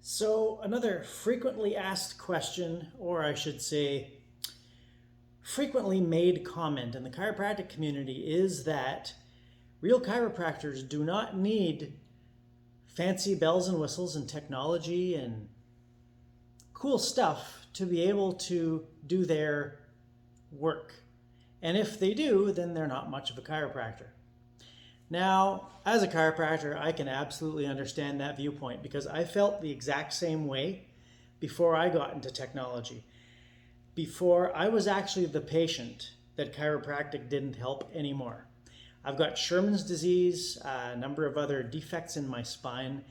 So, another frequently asked question, or I should say, frequently made comment in the chiropractic community is that real chiropractors do not need fancy bells and whistles and technology and cool stuff to be able to do their work. And if they do, then they're not much of a chiropractor. Now, as a chiropractor, I can absolutely understand that viewpoint because I felt the exact same way before I got into technology. Before I was actually the patient that chiropractic didn't help anymore. I've got Sherman's disease, a number of other defects in my spine,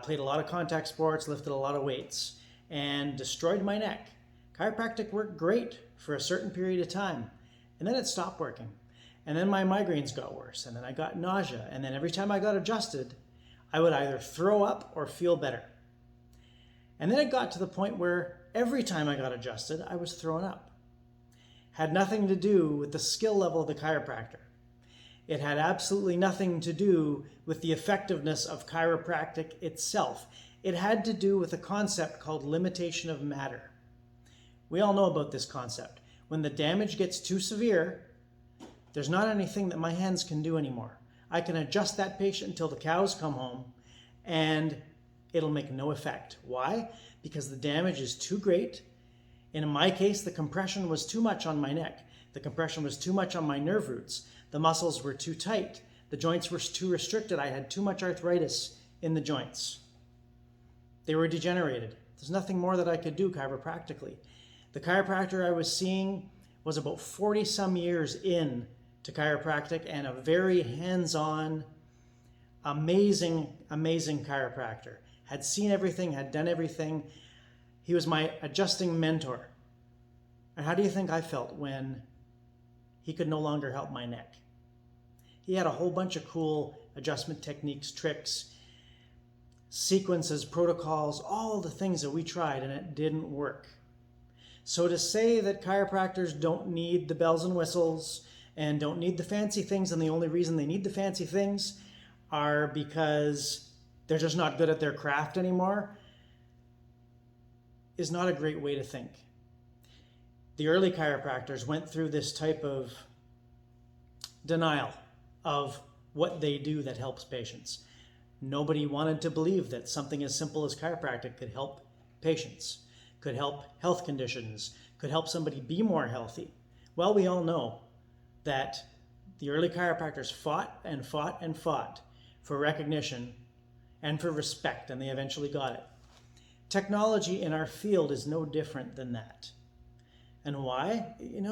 played a lot of contact sports, lifted a lot of weights, and destroyed my neck. Chiropractic worked great for a certain period of time, and then it stopped working. And then my migraines got worse, and then I got nausea, and then every time I got adjusted, I would either throw up or feel better. And then it got to the point where every time I got adjusted, I was throwing up. Had nothing to do with the skill level of the chiropractor. It had absolutely nothing to do with the effectiveness of chiropractic itself. It had to do with a concept called limitation of matter. We all know about this concept. When the damage gets too severe, there's not anything that my hands can do anymore. I can adjust that patient until the cows come home and it'll make no effect. Why? Because the damage is too great. And in my case, the compression was too much on my neck. The compression was too much on my nerve roots. The muscles were too tight. The joints were too restricted. I had too much arthritis in the joints. They were degenerated. There's nothing more that I could do chiropractically. The chiropractor I was seeing was about 40 some years in to chiropractic and a very hands-on, amazing chiropractor. Had seen everything, had done everything. He was my adjusting mentor. And how do you think I felt when he could no longer help my neck? He had a whole bunch of cool adjustment techniques, tricks, sequences, protocols, all the things that we tried, and it didn't work. So to say that chiropractors don't need the bells and whistles and don't need the fancy things, and the only reason they need the fancy things are because they're just not good at their craft anymore, is not a great way to think. The early chiropractors went through this type of denial of what they do that helps patients. Nobody wanted to believe that something as simple as chiropractic could help patients, could help health conditions, could help somebody be more healthy. Well, we all know that the early chiropractors fought and fought and fought for recognition and for respect, and they eventually got it. Technology in our field is no different than that. And why?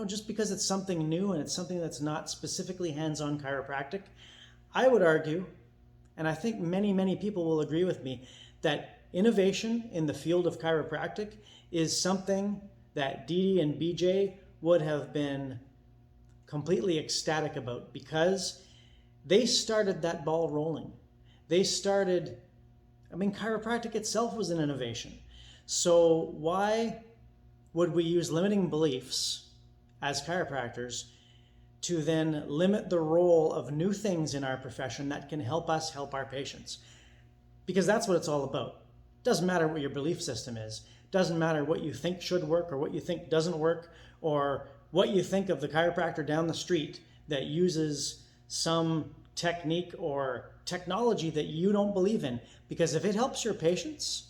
Just because it's something new and it's something that's not specifically hands-on chiropractic, I would argue, and I think many people will agree with me, that innovation in the field of chiropractic is something that Dee Dee and BJ would have been completely ecstatic about because they started that ball rolling. They started, chiropractic itself was an innovation. So why would we use limiting beliefs as chiropractors to then limit the role of new things in our profession that can help us help our patients? Because that's what it's all about. It doesn't matter what your belief system is. It doesn't matter what you think should work or what you think doesn't work or what you think of the chiropractor down the street that uses some technique or technology that you don't believe in. Because if it helps your patients,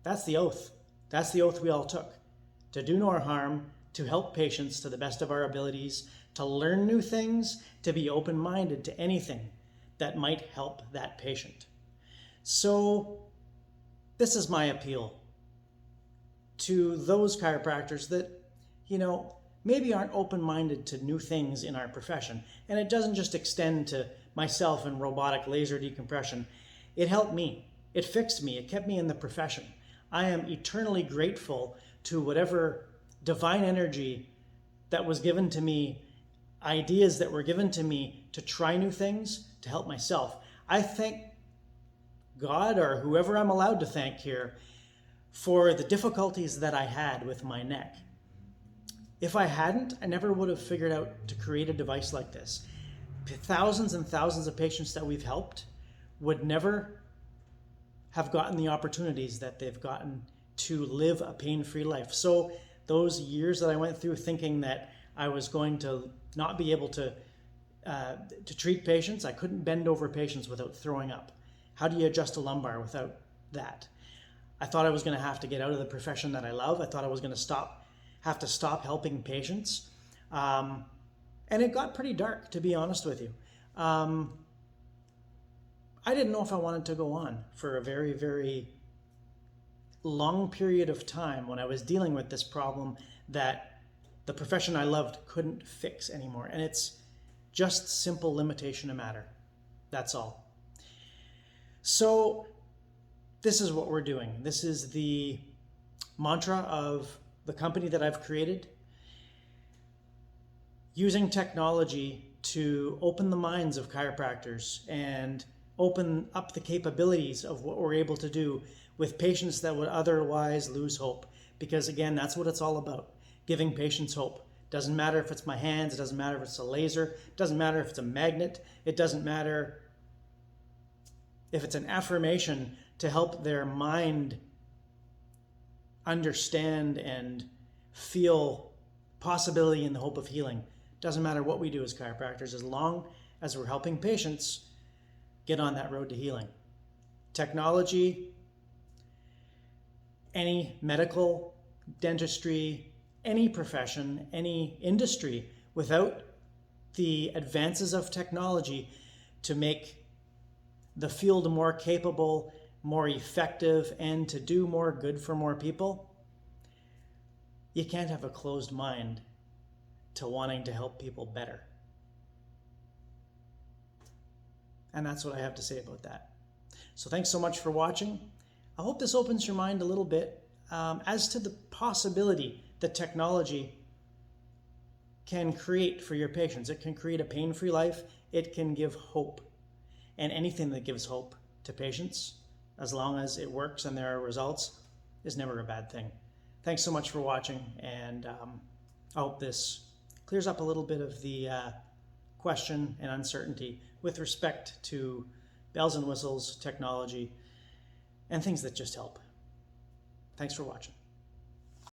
that's the oath. That's the oath we all took. To do no harm, to help patients to the best of our abilities, to learn new things, to be open-minded to anything that might help that patient. So this is my appeal to those chiropractors that, maybe aren't open-minded to new things in our profession. And it doesn't just extend to myself and robotic laser decompression. It helped me. It fixed me. It kept me in the profession. I am eternally grateful to whatever divine energy that was given to me, ideas that were given to me to try new things, to help myself. I thank God, or whoever I'm allowed to thank here, for the difficulties that I had with my neck. If I hadn't, I never would have figured out to create a device like this. Thousands and thousands of patients that we've helped would never have gotten the opportunities that they've gotten to live a pain-free life. So those years that I went through thinking that I was going to not be able to treat patients, I couldn't bend over patients without throwing up. How do you adjust a lumbar without that? I thought I was going to have to get out of the profession that I love. I thought I was going to have to stop helping patients. And it got pretty dark, to be honest with you. I didn't know if I wanted to go on for a very, very long period of time when I was dealing with this problem that the profession I loved couldn't fix anymore. And it's just simple limitation of matter. That's all. So this is what we're doing. This is the mantra of the company that I've created, using technology to open the minds of chiropractors and open up the capabilities of what we're able to do with patients that would otherwise lose hope. Because again, that's what it's all about, giving patients hope. Doesn't matter if it's my hands, it doesn't matter if it's a laser, it doesn't matter if it's a magnet, it doesn't matter if it's an affirmation to help their mind understand and feel possibility in the hope of healing. Doesn't matter what we do as chiropractors, as long as we're helping patients get on that road to healing. Technology, any medical, dentistry, any profession, any industry, without the advances of technology to make the field more capable, more effective, and to do more good for more people, you can't have a closed mind to wanting to help people better. And that's what I have to say about that. So thanks so much for watching. I hope this opens your mind a little bit as to the possibility that technology can create for your patients. It can create a pain-free life. It can give hope. And anything that gives hope to patients, as long as it works and there are results, is never a bad thing. Thanks so much for watching, and I hope this clears up a little bit of the question and uncertainty with respect to bells and whistles, technology, and things that just help. Thanks for watching.